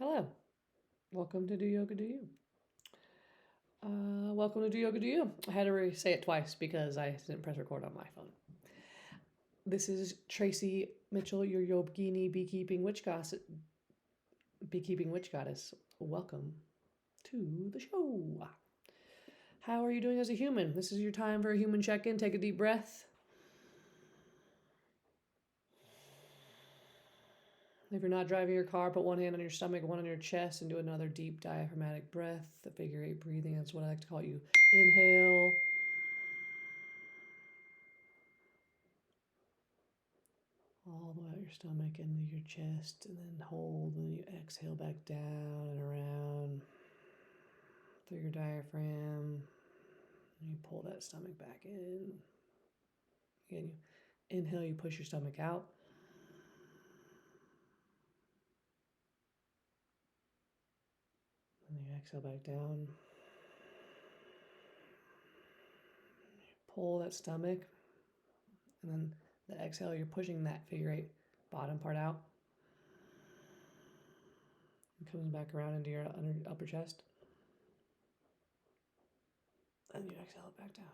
Hello. Welcome to Do Yoga Do You. Welcome to Do Yoga Do You. I had to say it twice because I didn't press record on my phone. This is Traci Mitchell, your yogini beekeeping witch goddess. Welcome to the show. How are you doing as a human? This is your time for a human check-in. Take a deep breath. If you're not driving your car, put one hand on your stomach, one on your chest, and do another deep diaphragmatic breath. The figure 8 breathing, that's what I like to call you. Inhale. All the way out your stomach into your chest, and then hold, and then you exhale back down and around through your diaphragm. And you pull that stomach back in. Again, you inhale, you push your stomach out. And you exhale back down. You pull that stomach, and then the exhale, you're pushing that figure 8 bottom part out. It comes back around into your upper chest. And you exhale it back down.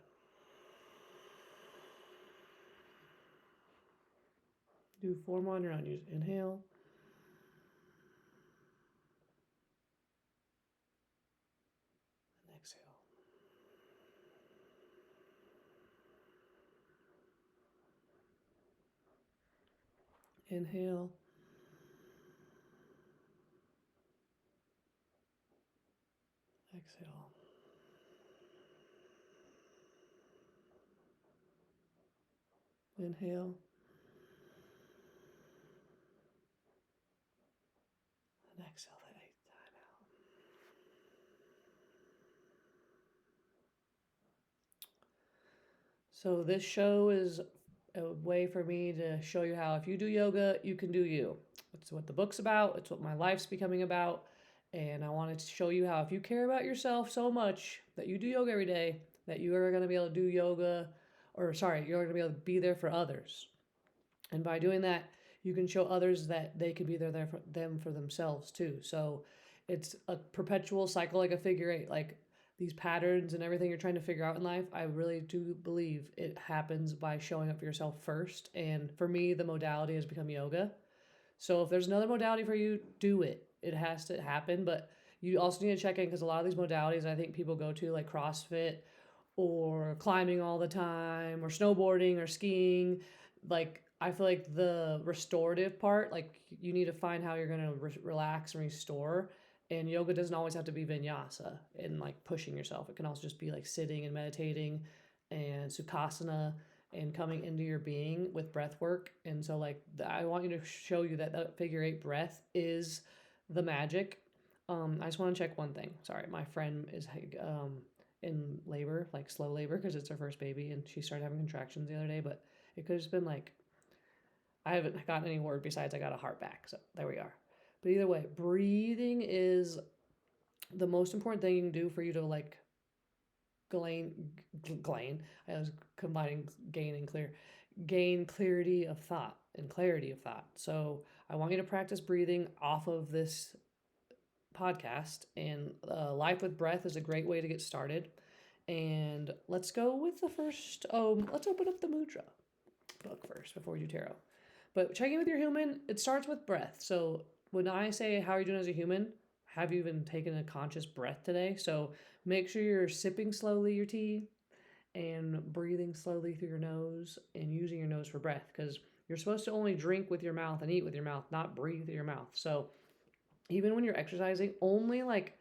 Do 4 more on your own. You just inhale. And exhale. Inhale. Exhale. Inhale. And exhale that 8th time out. So this show is a way for me to show you how if you do yoga, you can do you. It's what the book's about. It's what my life's becoming about. And I wanted to show you how if you care about yourself so much that you do yoga every day, that you are going to be able to do yoga, you're going to be able to be there for others. And by doing that, you can show others that they can be there for them for themselves too. So it's a perpetual cycle, like a figure 8, like these patterns and everything you're trying to figure out in life. I really do believe it happens by showing up for yourself first. And for me, the modality has become yoga. So if there's another modality for you, do it. It has to happen, but you also need to check in because a lot of these modalities I think people go to, like CrossFit or climbing all the time or snowboarding or skiing, like I feel like the restorative part, like you need to find how you're going to relax and restore. And yoga doesn't always have to be vinyasa and like pushing yourself. It can also just be like sitting and meditating and sukhasana and coming into your being with breath work. And so like I want you to show you that that figure 8 breath is the magic. I just want to check one thing. Sorry, my friend is in labor, like slow labor, because it's her first baby and she started having contractions the other day. But it could have just been like, I haven't gotten any word besides I got a heart back. So there we are. But either way, breathing is the most important thing you can do for you to like gain. I was combining gain and clear. Gain clarity of thought and clarity of thought. So I want you to practice breathing off of this podcast, and Life with Breath is a great way to get started. And let's go with the first. Let's open up the Mudra book first before we do tarot. But checking with your human, it starts with breath. So when I say, how are you doing as a human? Have you even taken a conscious breath today? So make sure you're sipping slowly your tea and breathing slowly through your nose and using your nose for breath, because you're supposed to only drink with your mouth and eat with your mouth, not breathe through your mouth. So even when you're exercising, only like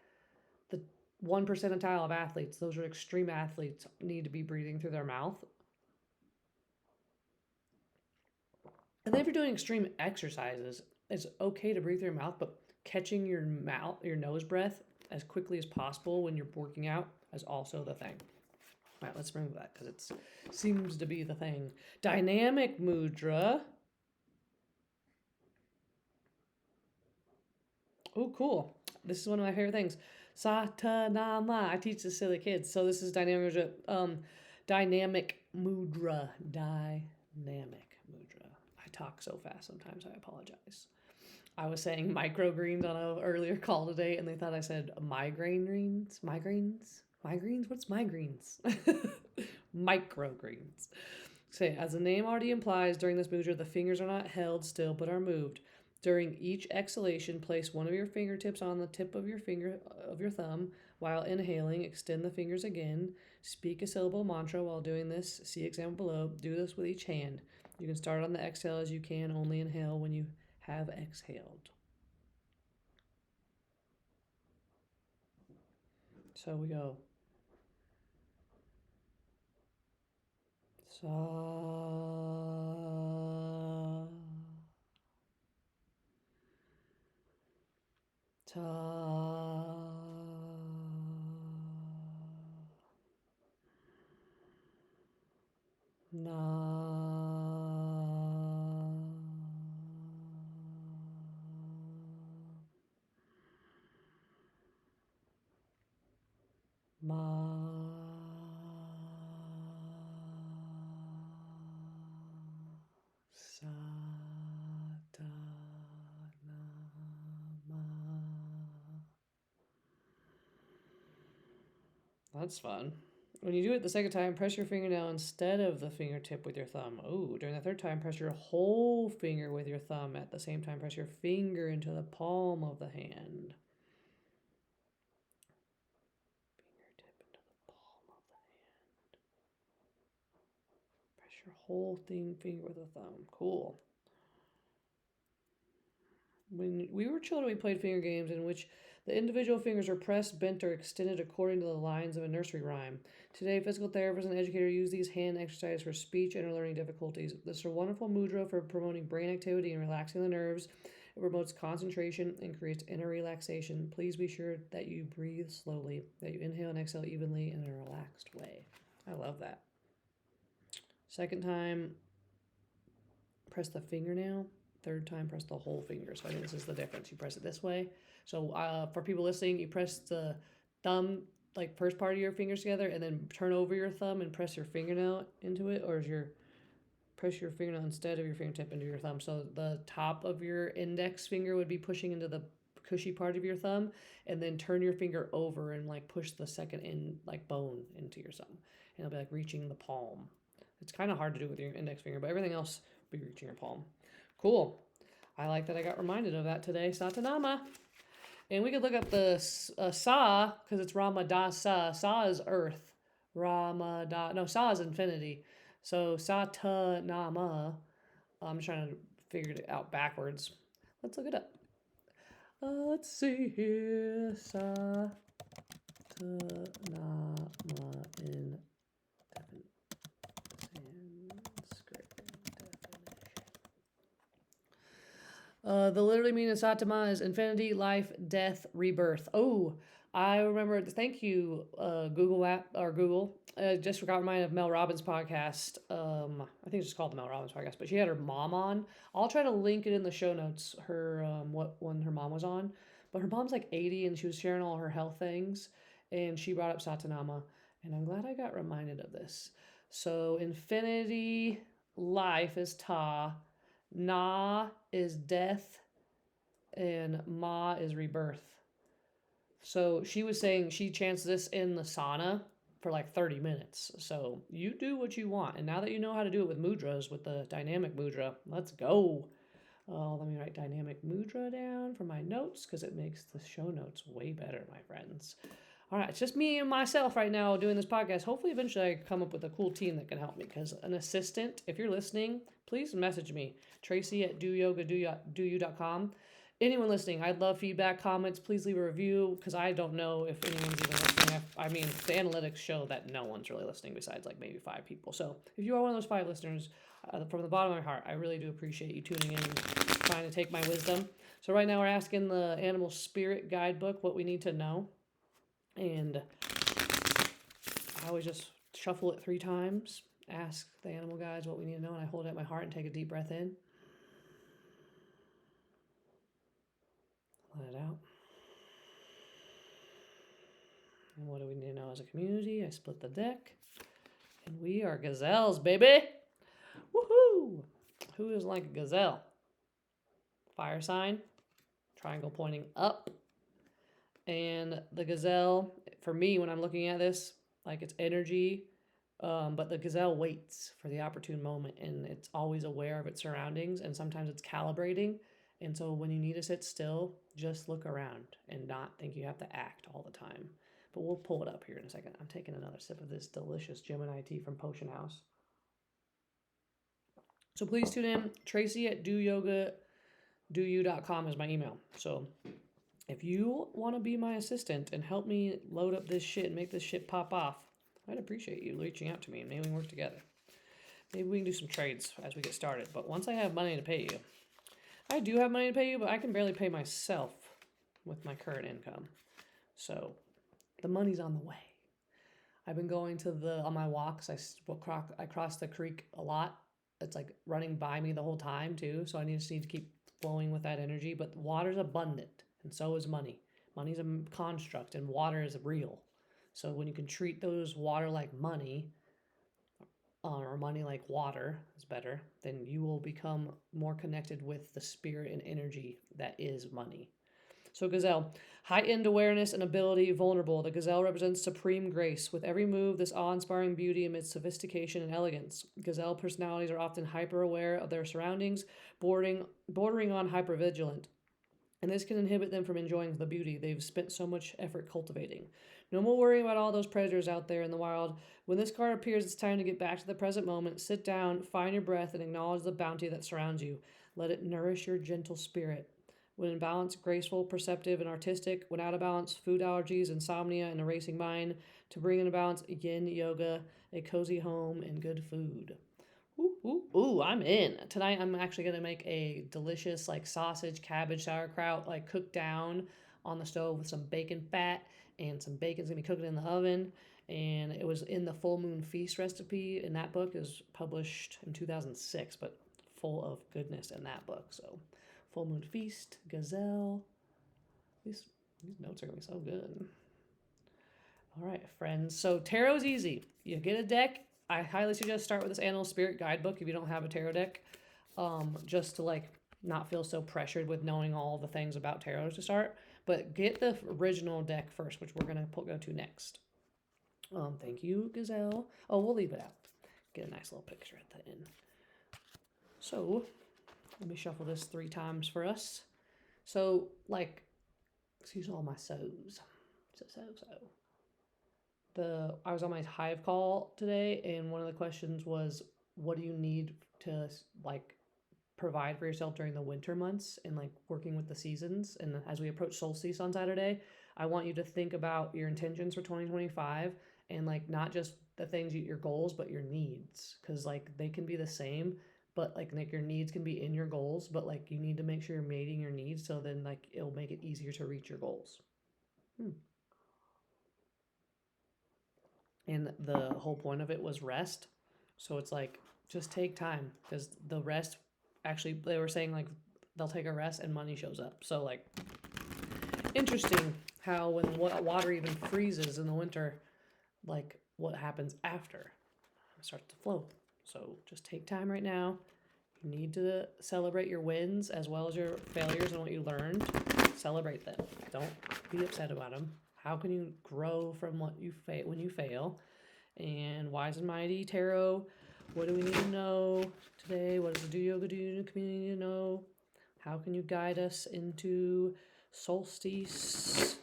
the 1 percentile of athletes, those are extreme athletes, need to be breathing through their mouth. And then if you're doing extreme exercises, it's okay to breathe through your mouth, but catching your nose breath as quickly as possible when you're working out is also the thing. All right, let's remove that because it seems to be the thing. Dynamic mudra. Oh, cool. This is one of my favorite things. Satanama. I teach the silly kids. So this is dynamic mudra. Dynamic mudra. Dynamic mudra. I talk so fast sometimes. I apologize. I was saying microgreens on an earlier call today, and they thought I said migraine greens. Migraines? Migraines? What's migraines? Microgreens. Say, as the name already implies, during this mudra, the fingers are not held still but are moved. During each exhalation, place one of your fingertips on the tip of your thumb. While inhaling, extend the fingers again. Speak a syllable mantra while doing this. See example below. Do this with each hand. You can start on the exhale as you can. Only inhale when you have exhaled. So we go. Sa. Ta. Na. Ma. Sa. Ta. Na. Ma. That's fun. When you do it the second time, press your fingernail instead of the fingertip with your thumb. Oh, during the third time, press your whole finger with your thumb. At the same time, press your finger into the palm of the hand. Fingertip into the palm of the hand. Press your whole finger with a thumb. Cool. When we were children, we played finger games in which the individual fingers are pressed, bent, or extended according to the lines of a nursery rhyme. Today, physical therapists and educators use these hand exercises for speech and learning difficulties. This is a wonderful mudra for promoting brain activity and relaxing the nerves. It promotes concentration and creates inner relaxation. Please be sure that you breathe slowly, that you inhale and exhale evenly in a relaxed way. I love that. Second time, press the fingernail. Third time, press the whole finger. So I think this is the difference. You press it this way. So for people listening, you press the thumb, like first part of your fingers together, and then turn over your thumb and press your fingernail into it, or press your fingernail instead of your fingertip into your thumb. So the top of your index finger would be pushing into the cushy part of your thumb, and then turn your finger over and like push the second bone into your thumb, and it'll be like reaching the palm. It's kind of hard to do with your index finger, but everything else will be reaching your palm. Cool. I like that I got reminded of that today. Satanama. And we could look up the Sa, because it's Ramadasa. Sa is earth. Sa is infinity. So Satanama. I'm trying to figure it out backwards. Let's look it up. Let's see here. Satanama in the literally meaning of Satama is infinity, life, death, rebirth. Oh, I remember. Thank you, Google. Just got reminded of Mel Robbins podcast. I think it's just called the Mel Robbins podcast, but she had her mom on. I'll try to link it in the show notes. Her what one her mom was on, but her mom's like 80 and she was sharing all her health things, and she brought up Satanama, and I'm glad I got reminded of this. So infinity, life is Ta. Na is death, and Ma is rebirth. So she was saying she chants this in the sauna for like 30 minutes. So you do what you want. And now that you know how to do it with mudras, with the dynamic mudra, let's go. Let me write dynamic mudra down for my notes because it makes the show notes way better, my friends. All right, it's just me and myself right now doing this podcast. Hopefully, eventually, I come up with a cool team that can help me. Because an assistant, if you're listening, please message me, Traci at doyoga.com. Anyone listening, I'd love feedback, comments. Please leave a review because I don't know if anyone's even listening. I mean, the analytics show that no one's really listening besides like maybe 5 people. So if you are one of those 5 listeners, from the bottom of my heart, I really do appreciate you tuning in and trying to take my wisdom. So right now, we're asking the Animal Spirit Guidebook what we need to know. And I always just shuffle it 3 times, ask the animal guides what we need to know, and I hold it at my heart and take a deep breath in. Let it out. And what do we need to know as a community? I split the deck. And we are gazelles, baby! Woohoo! Who is like a gazelle? Fire sign? triangle pointing up. And the Gazelle, for me, when I'm looking at this, like it's energy, but the Gazelle waits for the opportune moment, and it's always aware of its surroundings, and sometimes it's calibrating. And so when you need to sit still, just look around and not think you have to act all the time. But we'll pull it up here in a second. I'm taking another sip of this delicious Gemini tea from Potion House. So please tune in. Traci at doyogadou.com is my email. So if you want to be my assistant and help me load up this shit and make this shit pop off, I'd appreciate you reaching out to me and maybe we can work together. Maybe we can do some trades as we get started. But once I have money to pay you, I do have money to pay you, but I can barely pay myself with my current income. So the money's on the way. I've been going on my walks. I cross the creek a lot. It's like running by me the whole time too. So I just need to keep flowing with that energy. But water's abundant, and so is money. Money's a construct, and water is real. So when you can treat those water like money, or money like water is better, then you will become more connected with the spirit and energy that is money. So Gazelle, heightened awareness and ability, vulnerable. The Gazelle represents supreme grace. With every move, this awe-inspiring beauty amidst sophistication and elegance. Gazelle personalities are often hyper-aware of their surroundings, bordering on hypervigilant. And this can inhibit them from enjoying the beauty they've spent so much effort cultivating. No more worrying about all those predators out there in the wild. When this card appears, it's time to get back to the present moment. Sit down, find your breath, and acknowledge the bounty that surrounds you. Let it nourish your gentle spirit. When in balance, graceful, perceptive, and artistic. When out of balance, food allergies, insomnia, and a racing mind. To bring into balance, yin yoga, a cozy home, and good food. Ooh, I'm in. Tonight I'm actually going to make a delicious like sausage, cabbage, sauerkraut, like cooked down on the stove with some bacon fat, and some bacon's going to be cooking in the oven. And it was in the Full Moon Feast recipe, and that book is published in 2006, but full of goodness in that book. So Full Moon Feast, Gazelle. These notes are going to be so good. All right, friends. So tarot's easy. You get a deck. I highly suggest start with this Animal Spirit Guidebook if you don't have a tarot deck, just to like not feel so pressured with knowing all the things about tarot to start. But get the original deck first, which we're going to go to next. Thank you, Gazelle. Oh, we'll leave it out. Get a nice little picture at the end. So let me shuffle this 3 times for us. So, like, excuse all my so's. I was on my Hive call today, and one of the questions was, what do you need to, like, provide for yourself during the winter months and, like, working with the seasons? And as we approach solstice on Saturday, I want you to think about your intentions for 2025 and, like, not just the things, your goals, but your needs. Because, like, they can be the same, but, like, your needs can be in your goals, but, like, you need to make sure you're meeting your needs so then, like, it'll make it easier to reach your goals. And the whole point of it was rest. So it's like, just take time, because the rest, actually, they were saying, like, they'll take a rest and money shows up. So, like, interesting how when water even freezes in the winter, like, what happens after? It starts to flow. So just take time right now. You need to celebrate your wins as well as your failures and what you learned. Celebrate them. Don't be upset about them. How can you grow from what you when you fail? And Wise and Mighty Tarot, what do we need to know today? What does the Do Yoga Do community need to know? How can you guide us into solstice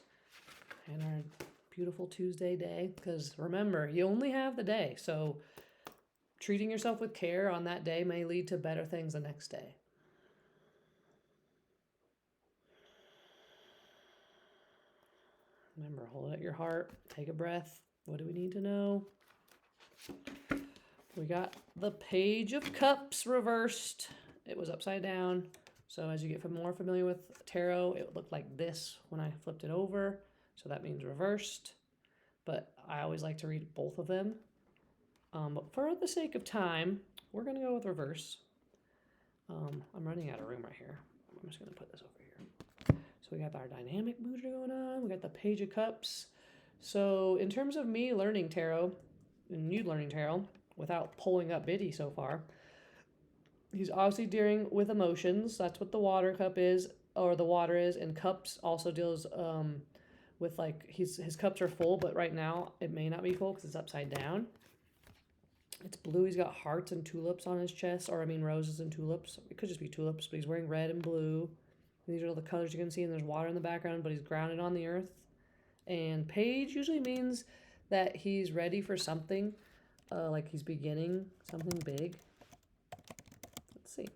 and our beautiful Tuesday day? Because remember, you only have the day. So treating yourself with care on that day may lead to better things the next day. Remember, hold it at your heart. Take a breath. What do we need to know? We got the Page of Cups reversed. It was upside down. So as you get more familiar with tarot, it looked like this when I flipped it over. So that means reversed. But I always like to read both of them. But for the sake of time, we're going to go with reverse. I'm running out of room right here. I'm just going to put this over here. So we got our dynamic Mudra going on. We got the Page of Cups. So in terms of me learning tarot, and you learning tarot, without pulling up Biddy so far, he's obviously dealing with emotions. That's what the water cup is. or the water is, and cups also deals with like his cups are full, but right now it may not be full because it's upside down. It's blue. He's got hearts and tulips on his chest, or I mean roses and tulips. It could just be tulips, but he's wearing red and blue. These are all the colors you can see, and there's water in the background, but he's grounded on the earth. And page usually means that he's ready for something, like he's beginning something big. Let's see.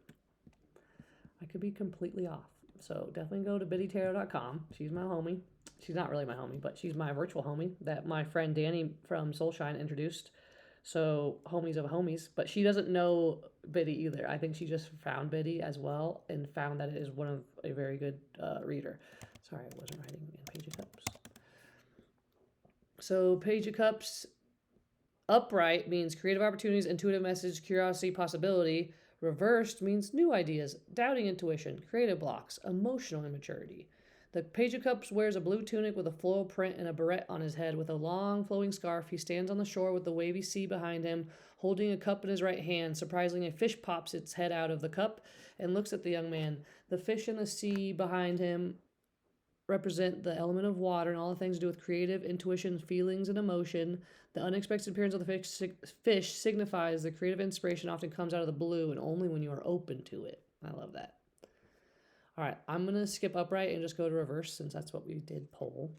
I could be completely off. So definitely go to biddytarot.com. She's my homie. She's not really my homie, but she's my virtual homie that my friend Danny from Soulshine introduced. So homies of homies, but she doesn't know Biddy either. I think she just found Biddy as well and found that it is one of a very good reader. Sorry, I wasn't writing in Page of Cups. So Page of Cups, upright means creative opportunities, intuitive message, curiosity, possibility. Reversed means new ideas, doubting intuition, creative blocks, emotional immaturity. The Page of Cups wears a blue tunic with a floral print and a beret on his head with a long flowing scarf. He stands on the shore with the wavy sea behind him, holding a cup in his right hand. Surprisingly, a fish pops its head out of the cup and looks at the young man. The fish in the sea behind him represent the element of water and all the things to do with creative intuition, feelings, and emotion. The unexpected appearance of the fish signifies the creative inspiration often comes out of the blue and only when you are open to it. I love that. All right, I'm going to skip upright and just go to reverse since that's what we did poll.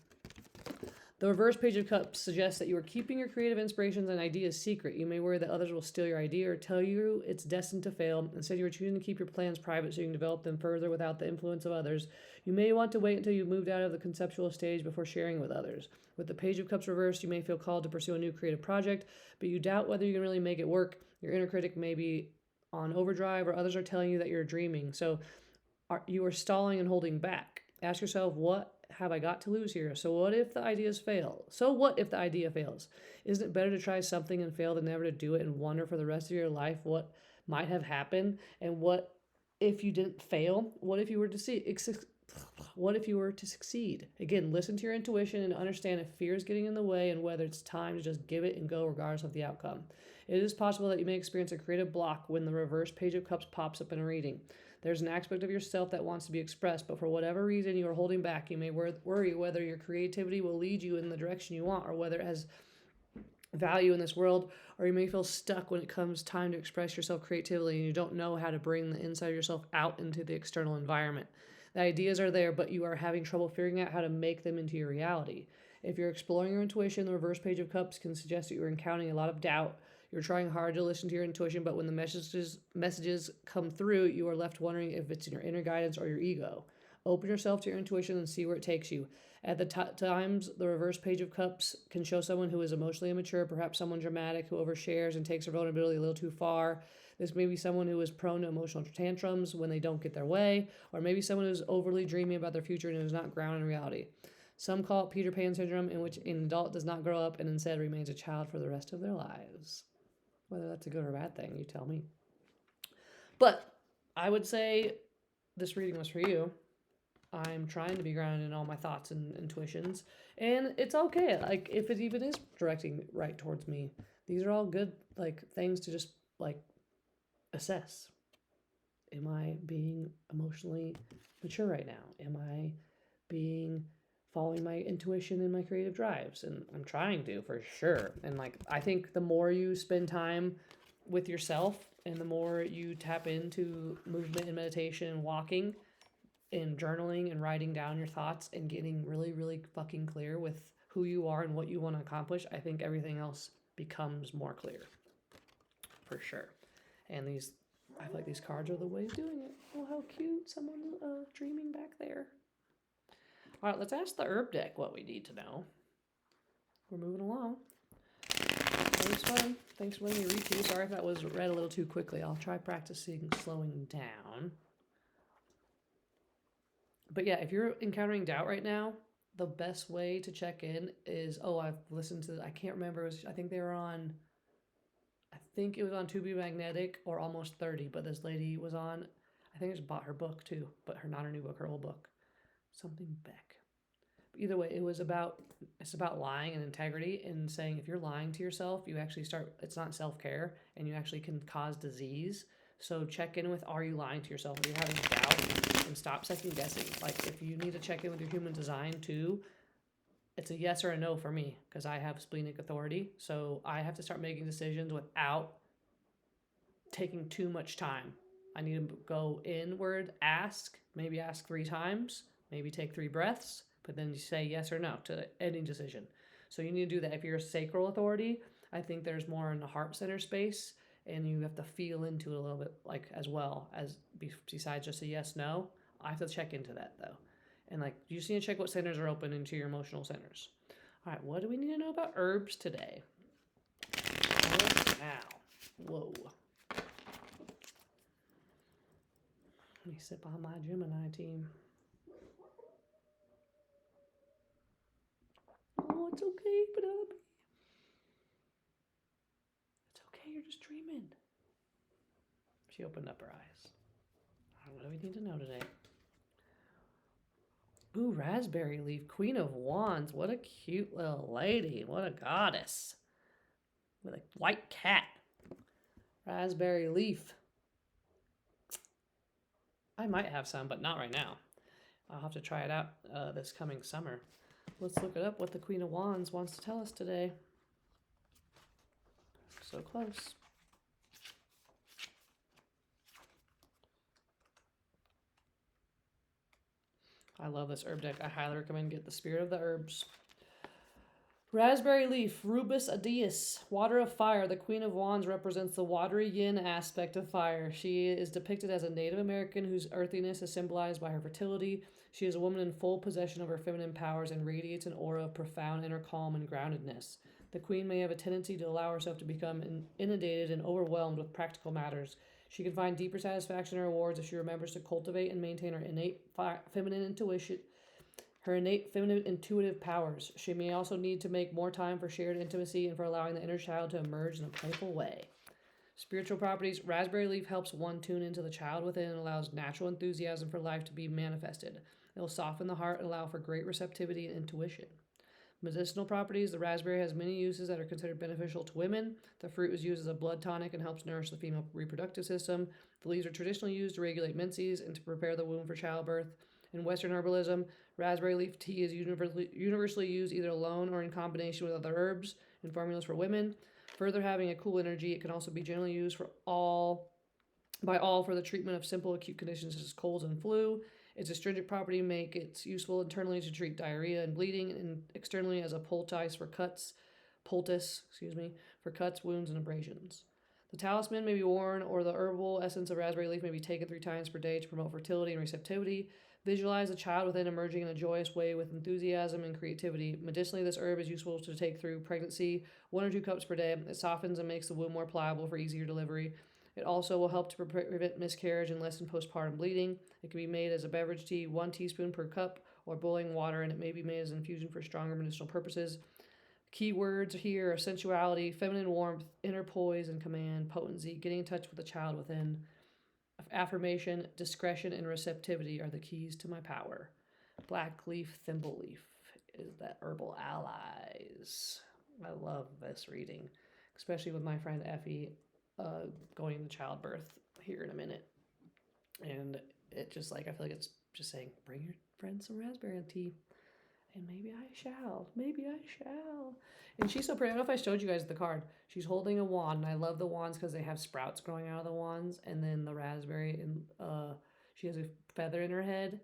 The reverse Page of Cups suggests that you are keeping your creative inspirations and ideas secret. You may worry that others will steal your idea or tell you it's destined to fail. Instead, you are choosing to keep your plans private so you can develop them further without the influence of others. You may want to wait until you've moved out of the conceptual stage before sharing with others. With the Page of Cups reversed, you may feel called to pursue a new creative project, but you doubt whether you can really make it work. Your inner critic may be on overdrive, or others are telling you that you're dreaming. So you are stalling and holding back. Ask yourself, what have I got to lose here? So what if the ideas fail? So what if the idea fails? Isn't it better to try something and fail than never to do it and wonder for the rest of your life what might have happened? And what if you didn't fail? What if you were to succeed? Again, listen to your intuition and understand if fear is getting in the way and whether it's time to just give it and go regardless of the outcome. It is possible that you may experience a creative block when the reverse Page of Cups pops up in a reading. There's an aspect of yourself that wants to be expressed, but for whatever reason you are holding back. You may worry whether your creativity will lead you in the direction you want or whether it has value in this world, or you may feel stuck when it comes time to express yourself creatively and you don't know how to bring the inside of yourself out into the external environment. The ideas are there, but you are having trouble figuring out how to make them into your reality. If you're exploring your intuition, the reverse Page of Cups can suggest that you're encountering a lot of doubt. You're trying hard to listen to your intuition, but when the messages come through, you are left wondering if it's in your inner guidance or your ego. Open yourself to your intuition and see where it takes you. At the times, the reverse Page of Cups can show someone who is emotionally immature, perhaps someone dramatic who overshares and takes their vulnerability a little too far. This may be someone who is prone to emotional tantrums when they don't get their way, or maybe someone who is overly dreaming about their future and who is not grounded in reality. Some call it Peter Pan syndrome, in which an adult does not grow up and instead remains a child for the rest of their lives. Whether that's a good or bad thing, you tell me. But I would say this reading was for you. I'm trying to be grounded in all my thoughts and intuitions. And it's okay. Like, if it even is directing right towards me, these are all good, like, things to just, like, assess. Am I being emotionally mature right now? Am I following my intuition and my creative drives? And I'm trying to, for sure. And like, I think the more you spend time with yourself and the more you tap into movement and meditation and walking and journaling and writing down your thoughts and getting really, really fucking clear with who you are and what you want to accomplish, I think everything else becomes more clear, for sure. And I feel like these cards are the way of doing it. Oh, how cute. Someone's dreaming back there. All right, let's ask the herb deck what we need to know. We're moving along. That was fun. Thanks for letting me read to you. Sorry if that was read a little too quickly. I'll try practicing slowing down. But yeah, if you're encountering doubt right now, the best way to check in is, I've listened to, I can't remember, I think it was on To Be Magnetic or Almost 30, but this lady was on, I think I just bought her book too, but not her new book, her old book. Something Beck. Either way, it's about lying and integrity and saying if you're lying to yourself, you actually it's not self-care and you actually can cause disease. So check in with, are you lying to yourself? Are you having doubt? And stop second guessing. Like if you need to check in with your human design too, it's a yes or a no for me because I have splenic authority. So I have to start making decisions without taking too much time. I need to go inward, maybe ask 3 times, maybe take 3 breaths, but then you say yes or no to any decision. So you need to do that. If you're a sacral authority, I think there's more in the heart center space, and you have to feel into it a little bit, like as well as besides just a yes, no. I have to check into that though. And like, you just need to check what centers are open into your emotional centers. All right, what do we need to know about herbs today? Now, whoa. Let me sip on my Gemini team. Oh, it's okay, Penelope. It's okay, you're just dreaming. She opened up her eyes. What do we need to know today? Ooh, raspberry leaf, Queen of Wands. What a cute little lady. What a goddess. With a white cat. Raspberry leaf. I might have some, but not right now. I'll have to try it out this coming summer. Let's look it up, what the Queen of Wands wants to tell us today. So close. I love this herb deck. I highly recommend get the Spirit of the Herbs. Raspberry leaf, Rubus Adius, water of fire. The Queen of Wands represents the watery yin aspect of fire. She is depicted as a Native American whose earthiness is symbolized by her fertility. She is a woman in full possession of her feminine powers and radiates an aura of profound inner calm and groundedness. The Queen may have a tendency to allow herself to become inundated and overwhelmed with practical matters. She can find deeper satisfaction and rewards if she remembers to cultivate and maintain her innate feminine intuition. Her innate feminine intuitive powers. She may also need to make more time for shared intimacy and for allowing the inner child to emerge in a playful way. Spiritual properties. Raspberry leaf helps one tune into the child within and allows natural enthusiasm for life to be manifested. It will soften the heart and allow for great receptivity and intuition. Medicinal properties. The raspberry has many uses that are considered beneficial to women. The fruit is used as a blood tonic and helps nourish the female reproductive system. The leaves are traditionally used to regulate menses and to prepare the womb for childbirth. In Western herbalism, raspberry leaf tea is universally used either alone or in combination with other herbs in formulas for women. Further having a cool energy, it can also be generally used for by all for the treatment of simple acute conditions such as colds and flu. Its astringent property make it useful internally to treat diarrhea and bleeding, and externally as a poultice for cuts, for cuts, wounds, and abrasions. The talisman may be worn, or the herbal essence of raspberry leaf may be taken 3 times per day to promote fertility and receptivity. Visualize the child within emerging in a joyous way with enthusiasm and creativity. Medicinally, this herb is useful to take through pregnancy, 1 or 2 cups per day. It softens and makes the womb more pliable for easier delivery. It also will help to prevent miscarriage and lessen postpartum bleeding. It can be made as a beverage tea, 1 teaspoon per cup, or boiling water, and it may be made as an infusion for stronger medicinal purposes. Key words here are sensuality, feminine warmth, inner poise and command, potency, getting in touch with the child within. Affirmation, discretion, and receptivity are the keys to my power. Black leaf, thimble leaf is that herbal allies. I love this reading, especially with my friend Effie going into childbirth here in a minute. And it just like, I feel like it's just saying, bring your friends some raspberry tea. And maybe I shall. And she's so pretty. I don't know if I showed you guys the card. She's holding a wand, and I love the wands because they have sprouts growing out of the wands. And then the raspberry, and she has a feather in her head,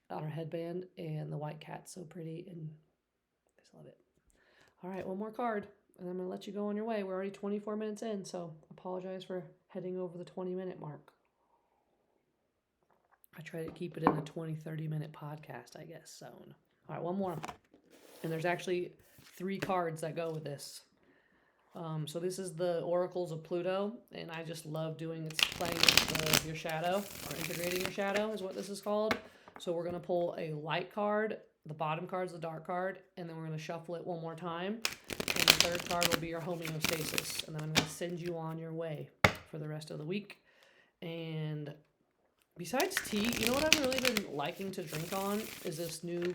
on her headband, and the white cat's so pretty, and I just love it. All right, one more card, and I'm going to let you go on your way. We're already 24 minutes in, so apologize for heading over the 20-minute mark. I try to keep it in the 20-30 minute podcast, I guess, zone. All right, one more. And there's actually 3 cards that go with this. So this is the Oracles of Pluto, and I just love playing with your shadow, or integrating your shadow is what this is called. So we're going to pull a light card, the bottom card's the dark card, and then we're going to shuffle it one more time. And the 3rd card will be your homeostasis, and then I'm going to send you on your way for the rest of the week. And besides tea, you know what I've really been liking to drink on is this new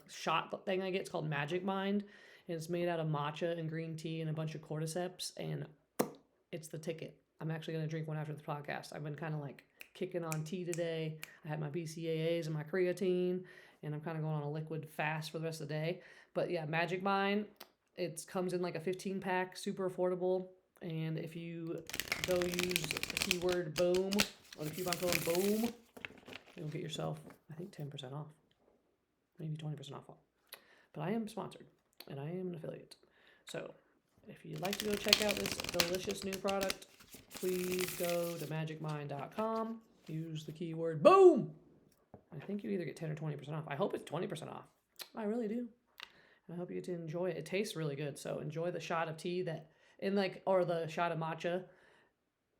shot thing I get. It's called Magic Mind, and it's made out of matcha and green tea and a bunch of cordyceps, and it's the ticket. I'm actually going to drink one after the podcast. I've been kind of like kicking on tea today. I had my BCAAs and my creatine, and I'm kind of going on a liquid fast for the rest of the day. But yeah, Magic Mind, it comes in like a 15 pack, super affordable. And if you go use the keyword BOOM or the coupon code BOOM, you'll get yourself, I think, 10% off, maybe 20% off. But I am sponsored and I am an affiliate. So if you'd like to go check out this delicious new product, please go to magicmind.com, use the keyword BOOM. I think you either get 10 or 20% off. I hope it's 20% off. I really do. And I hope you get to enjoy it. It tastes really good. So enjoy the shot of tea or the shot of matcha,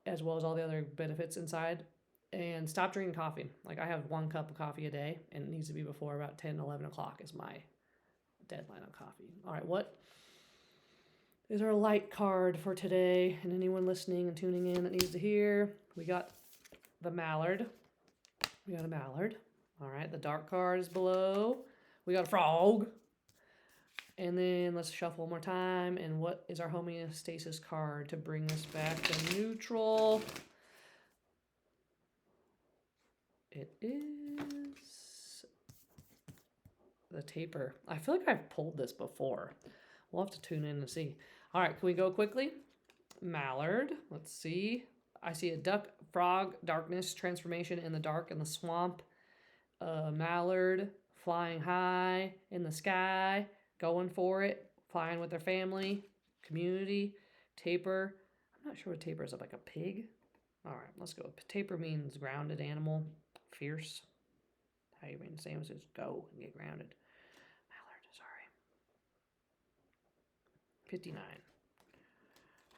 as well as all the other benefits inside. And stop drinking coffee. Like, I have 1 cup of coffee a day, and it needs to be before about 10, 11 o'clock is my deadline on coffee. All right, what is our light card for today? And anyone listening and tuning in that needs to hear, we got the Mallard. We got a Mallard. All right, the dark card is below. We got a frog. And then let's shuffle one more time. And what is our homeostasis card to bring this back to neutral? It is the Tapir. I feel like I've pulled this before. We'll have to tune in and see. All right, can we go quickly? Mallard. Let's see. I see a duck, frog, darkness, transformation in the dark in the swamp. Mallard flying high in the sky, going for it, flying with their family, community. Tapir. I'm not sure what tapir is. Like a pig? All right, let's go. Tapir means grounded animal, fierce. How you mean the same as go and get grounded. Mallard, sorry. 59.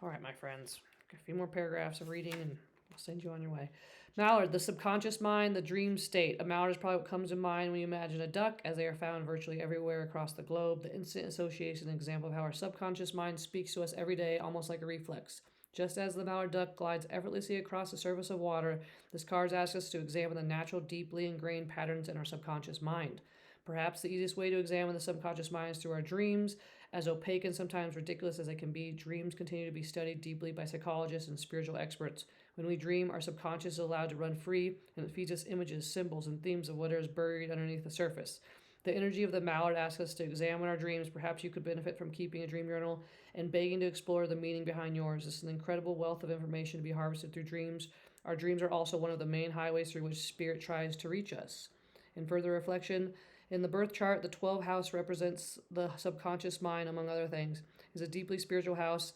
All right, my friends. A few more paragraphs of reading and I'll send you on your way. Mallard, the subconscious mind, the dream state. A mallard is probably what comes to mind when you imagine a duck, as they are found virtually everywhere across the globe. The instant association, an example of how our subconscious mind speaks to us every day, almost like a reflex. Just as the mallard duck glides effortlessly across the surface of water, this card asks us to examine the natural, deeply ingrained patterns in our subconscious mind. Perhaps the easiest way to examine the subconscious mind is through our dreams. As opaque and sometimes ridiculous as they can be, dreams continue to be studied deeply by psychologists and spiritual experts. When we dream, our subconscious is allowed to run free, and it feeds us images, symbols, and themes of whatever is buried underneath the surface. The energy of the mallard asks us to examine our dreams. Perhaps you could benefit from keeping a dream journal and begging to explore the meaning behind yours. This is an incredible wealth of information to be harvested through dreams. Our dreams are also one of the main highways through which spirit tries to reach us. In further reflection, in the birth chart, the 12th house represents the subconscious mind, among other things. It's a deeply spiritual house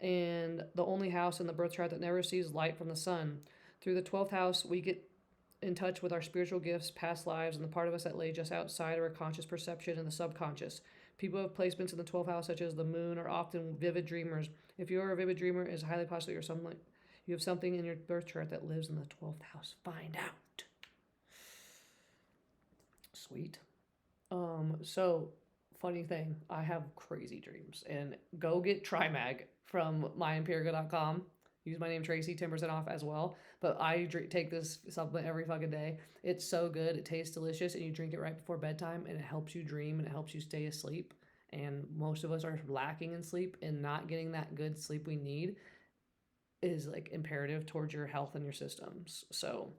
and the only house in the birth chart that never sees light from the sun. Through the 12th house, we get in touch with our spiritual gifts, past lives, and the part of us that lay just outside of our conscious perception and the subconscious. People with placements in the 12th house, such as the moon, are often vivid dreamers. If you are a vivid dreamer, it is highly possible you have something in your birth chart that lives in the 12th house. Find out. Sweet. So funny thing, I have crazy dreams, and go get TriMag from myempirica.com. Use my name Traci, 10% off as well. But I take this supplement every fucking day. It's so good. It tastes delicious, and you drink it right before bedtime, and it helps you dream, and it helps you stay asleep. And most of us are lacking in sleep, and not getting that good sleep we need is like imperative towards your health and your systems. So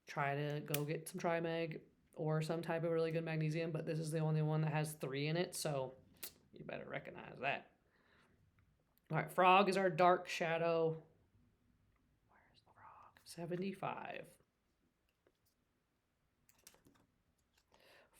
try to go get some TriMag or some type of really good magnesium, but this is the only one that has 3 in it, so you better recognize that. All right, frog is our dark shadow. Where's the frog? 75.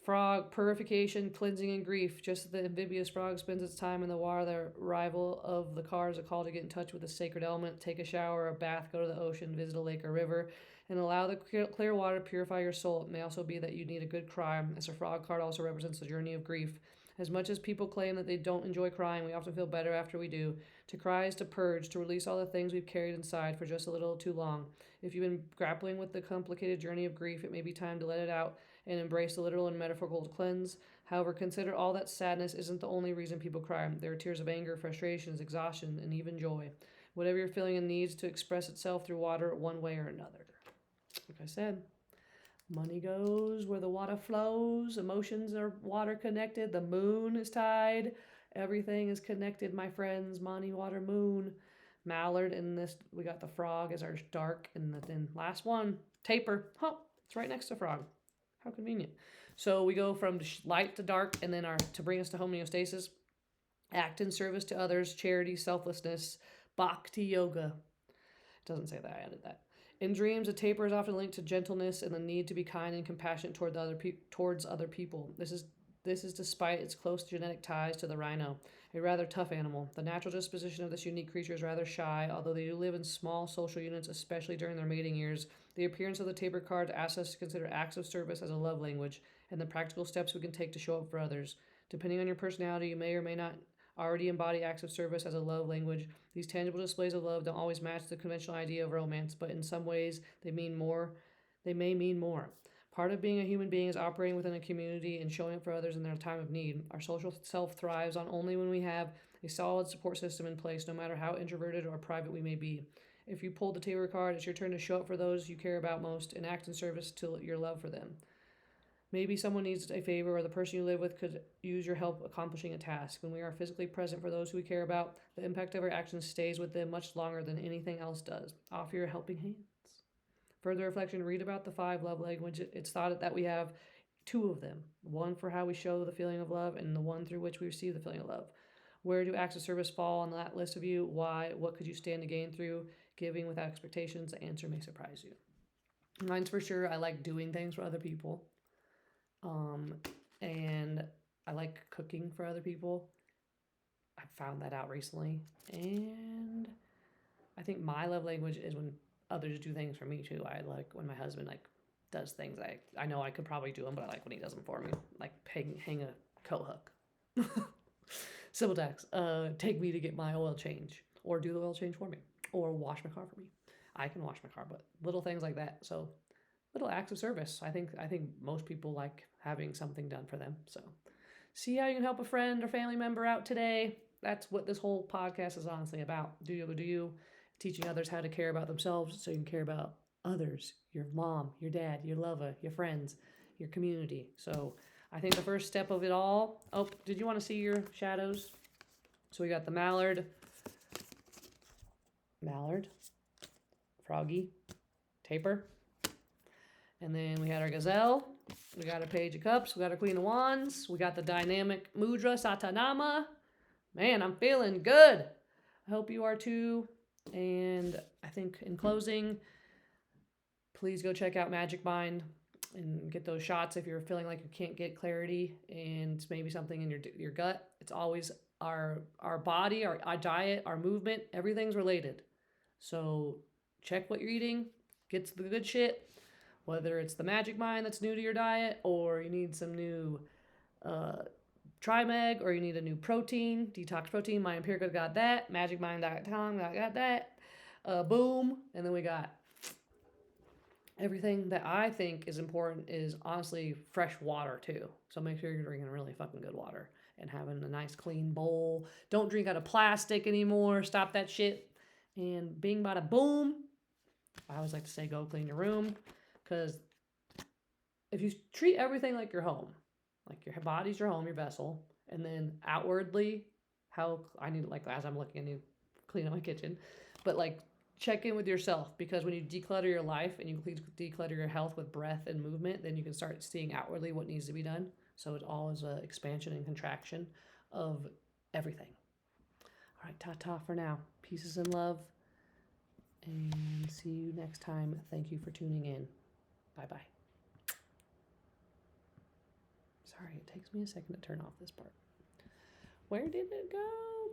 Frog, purification, cleansing, and grief. Just as the amphibious frog spends its time in the water, the arrival of the card is a call to get in touch with the sacred element. Take a shower, a bath, go to the ocean, visit a lake or river, and allow the clear water to purify your soul. It may also be that you need a good cry, as a frog card also represents the journey of grief. As much as people claim that they don't enjoy crying, we often feel better after we do. To cry is to purge, to release all the things we've carried inside for just a little too long. If you've been grappling with the complicated journey of grief, it may be time to let it out and embrace the literal and metaphorical cleanse. However, consider all that sadness isn't the only reason people cry. There are tears of anger, frustrations, exhaustion, and even joy. Whatever you're feeling and needs to express itself through water one way or another. Like I said, money goes where the water flows. Emotions are water connected. The moon is tied. Everything is connected, my friends. Money, water, moon. Mallard in this. We got the frog as our dark, and then last one, Tapir. Huh, it's right next to frog. How convenient. So we go from light to dark, and then to bring us to homeostasis, act in service to others, charity, selflessness, bhakti yoga. It doesn't say that, I added that. In dreams, a tapir is often linked to gentleness and the need to be kind and compassionate towards other people. This is despite its close genetic ties to the rhino, a rather tough animal. The natural disposition of this unique creature is rather shy, although they do live in small social units, especially during their mating years. The appearance of the Tapir card asks us to consider acts of service as a love language and the practical steps we can take to show up for others. Depending on your personality, you may or may not already embody acts of service as a love language. These tangible displays of love don't always match the conventional idea of romance, but in some ways they mean more. They may mean more. Part of being a human being is operating within a community and showing up for others in their time of need. Our social self thrives on only when we have a solid support system in place, no matter how introverted or private we may be. If you pulled the Tapir card, it's your turn to show up for those you care about most and act in service to your love for them. Maybe someone needs a favor, or the person you live with could use your help accomplishing a task. When we are physically present for those who we care about, the impact of our actions stays with them much longer than anything else does. Offer your helping hands. Further reflection, read about the 5 love languages. It's thought that we have 2 of them. One for how we show the feeling of love, and the one through which we receive the feeling of love. Where do acts of service fall on that list of you? Why? What could you stand to gain through giving without expectations? The answer may surprise you. Mine's for sure, I like doing things for other people. And I like cooking for other people. I found that out recently. And I think my love language is when others do things for me too. I like when my husband does things I know I could probably do them, but I like when he does them for me. Like hang a coat hook. Simple tasks. Take me to get my oil change, or do the oil change for me, or wash my car for me. I can wash my car, but little things like that. So little acts of service. I think most people like having something done for them. So see how you can help a friend or family member out today. That's what this whole podcast is honestly about. Do yoga, do you. Teaching others how to care about themselves so you can care about others, your mom, your dad, your lover, your friends, your community. So I think the first step of it all. Oh, did you want to see your shadows? So we got the Mallard, Froggy, Tapir. And then we had our Gazelle. We got a Page of Cups. We got our Queen of Wands. We got the dynamic Mudra Satanama. Man, I'm feeling good. I hope you are too. And I think in closing, please go check out Magic Mind and get those shots if you're feeling like you can't get clarity and it's maybe something in your gut. It's always our body, our diet, our movement, everything's related. So check what you're eating, get the good shit, whether it's the Magic Mind that's new to your diet, or you need some new Trimeg, or you need a new protein, detox protein. My Empirica got that. MagicMind.com got that. Boom. And then we got everything that I think is important is honestly fresh water too. So make sure you're drinking really fucking good water and having a nice clean bowl. Don't drink out of plastic anymore. Stop that shit. And bing bada boom. I always like to say go clean your room, because if you treat everything like your home, like your body's your home, your vessel, and then outwardly, how I need, like as I'm looking, I need to clean up my kitchen, but like check in with yourself, because when you declutter your life and you declutter your health with breath and movement, then you can start seeing outwardly what needs to be done. So it all is an expansion and contraction of everything. All right, ta-ta for now. Pieces and love, and see you next time. Thank you for tuning in. Bye-bye. Sorry, it takes me a second to turn off this part. Where did it go?